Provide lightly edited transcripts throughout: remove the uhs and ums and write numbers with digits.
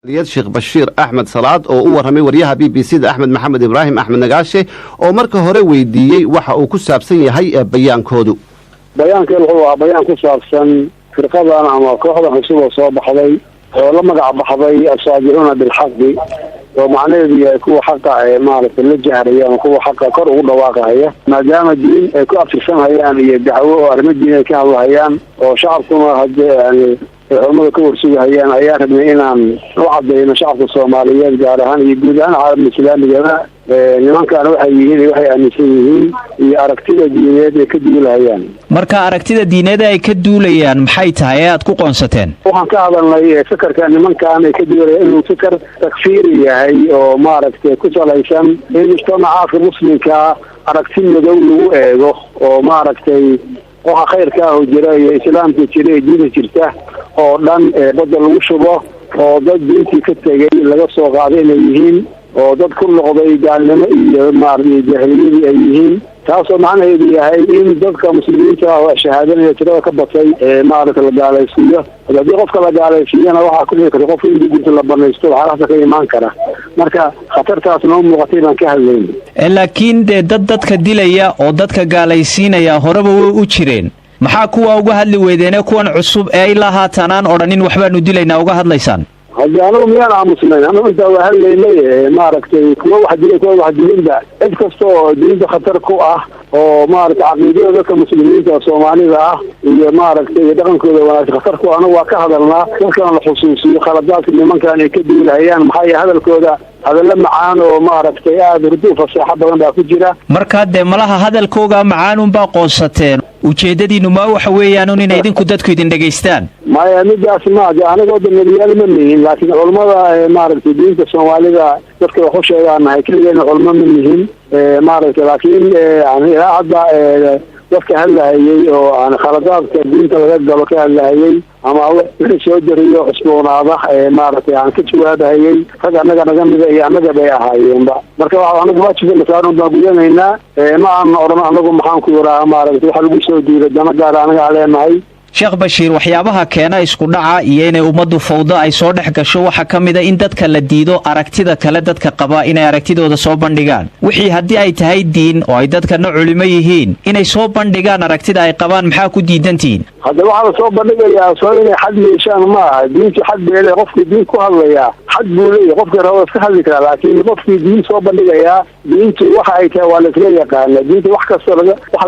sheekh Bashiir Axmed Salaad oo u warramay wariyaha BBC-da Axmed Maxamed Ibraahim Axmed Nagaashe oo marka hore weydiiyey waxa uu ku saabsan yahay bayaankoodu. bayaankan wuxuu ahaa bayaan ku saabsan firqadan ama kooxda cusub oo soo baxday oo la magac baxday asaajiruuna bilxaqi oo macnaheedu yahay kuwa xaqa ee maaragtay la jahraya ama kuwa xaqa kor ugu dhawaaqaya maadaama diin ay ku aftirsanayaan iyo dacwo oo arrimo diin ay ka hadlayaan oo shacabkuna hadee culamada ka warsugahayaan ayaa rabnay inaan u cadeyno shacabka Soomaaliyeed gaar ahaan iyo guud ahaan caalamka Islaamiga nimankan waxay yihiin waxay aaminsan yihiin iyo aragtida diineed ay ka duulayaan. marka aragtida diineed ay ka duulayaan maxay tahay aad ku qoonsateen? waxaan ka hadalnay fikrka nimankan ay ka duulayaan inuu fikr takfiiri yahay oo maaragtay ku salaysan in mujtamaca muslimka aragti madow lagu eego oo maaragtay waxa khayrka oo jira iyo islaamka jira iyo diinta jirta oo dhan badal lagu shubo oo dad diintii ka tagay laga soo qaaday inay yihiin oo dad ku noqday gaalnimo iyo maaragtay jahiliyadii ay yihiin taasoo macnaheedu yahay in dadka muslimiinta oo shahaadanaya tirada ka batay maaragtay la gaalaysiiyo haddii qofka la gaalaysiiyana waxaa ku dhici karta qofka in diinta la banaysto waxaasa ka imaan kara marka khatartaas noo muuqatay baan ka hadlayna laakiin dadka dilaya oo dadka gaalaysiinaya horeba way u jireen maxaa kuwa uga hadli weydeen kuwan cusub ee ilaa haatanaan odhanin waxbaanu dilaynaa uga hadlaysaan? haddii anagu miyaan aamusnayn anagu intaa waa hadlaynay maaragtay kuwa wax dilay kuwa wax dilinba cid kasta oo diinta khatar ku ah oo maaragtay caqiidada dadka muslimiinta Soomaalida ah iyo maaragtay dhaqankooda wanaagsan khatar ku anagu waa ka hadalnaa dadkan la xusuusiyo khaladaadka nimankan ay ka duulayaan maxay hadalkooda hadalla macaan oo maaragtay aad urdu fasaxa badan baa ku jira marka malaha hadalkooga macaan baa qoonsateen ujeedadiinu ma waxa weeyaan in idinku dadku idin dhageystaan maya midaas ma aniga dadweynayaal ma nihin laakiin culimada maaragtay diinta Soomaalida dadka wax u sheegaanahay kaliya culimo ma nihin maaragtay laakiin ilaa hadda dadka hadlayay oo aan khaladaadka diinta laga galo ka hadlayay ama wixii soo jariyo cusboonaada maaragtay aan ka jawaabahayay rag anaga naga mid iyo anaga bay ahaayeenba marka waxa anagu waajibka saaran baan gudanaynaa ma aan oran anagu maxaan ku yaraa maaragtay waxa lagu soo diiray dana gaar anaga leenahay. sheekh Bashiir waxyaabaha keena isku dhaca iyo inay ummadu fawdo ay soo dhex gasho waxa kamida in dadka la diido aragtida kale dadka qaba inay aragtidooda soo bandhigaan wixii hadii ay tahay diin oo ay dadkana culimo yihiin inay soo bandhigaan aragtida ay qabaan maxaa ku diidantiin? hadda waxa soo bandhigayaa soo inay xad yeeshaan ma aha diinta xad beelay qofkii diin ku hadlaya xad buu leeyahay qofkii rabo iska hadli kara laakiin qofkii diin soo bandhigaya diintu waxa ay tahay waa la iska yaqaan diinta wax kasta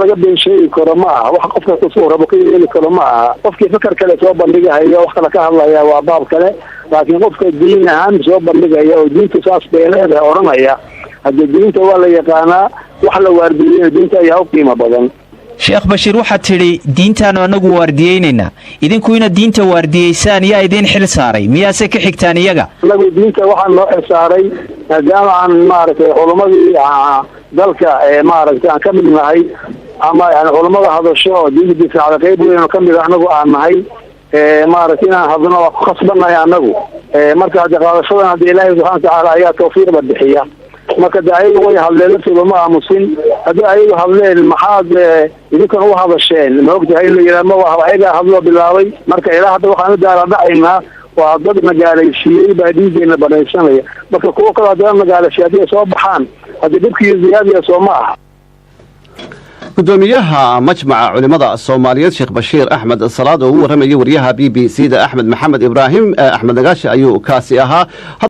laga been sheegi karo ma aha wax qofka soo rabo ka yeeli karo ma aha qofkii fikir kale soo bandhigaya wax kale ka hadlaya waa baab kale laakiin qofka diin ahaan soo bandhigaya oo diinta saas beeleed oranaya hadda diinta waa la yaqaanaa wax la waardiyeeyo diinta ayaa u qiimo badan. sheekh Bashiir waxa tiri diintaanu anagu waardiyeynayna idinku ina diinta waardiyeysaan yaa idin xil saaray miyaase ka xigtaan iyaga? anagu diinta waxaan loo xil saaray maadaama aan maaragtay culimadii dalka maaragtay aan ka mid nahay ama yani culimada hadasho oo diinta difaaca qayb weyn oo kamid ah anagu aan nahay maaragtay inaan hadno waa ku khasbanahay anagu marka hadda qaadashadan hadda Ilaahay subhanahu wa ta'ala ayaa tawfiiq bixiya marka daayiga way hadleen sidoo ma aamusin hadii ayagu hadleen maxaad idinkan u hadasheen ma ogtahay in la yiraahdo waa ayaga hadlo bilaabay marka ilaa hadda waxaan daala dhacaynaa waa dad magaalaysiiyay baa diideena banaysanaya marka kuwa kala dad magaalaysiiyay soo baxaan hadii dibkii ziyaadiya soo ma aha. gudoomiyaha majmaca culimada Soomaaliyeed sheekh Bashiir Axmed Salaad oo u warramay wariyaha BBC-da Axmed Maxamed Ibraahim Axmed Nagaashe ayuu kaasi ahaa.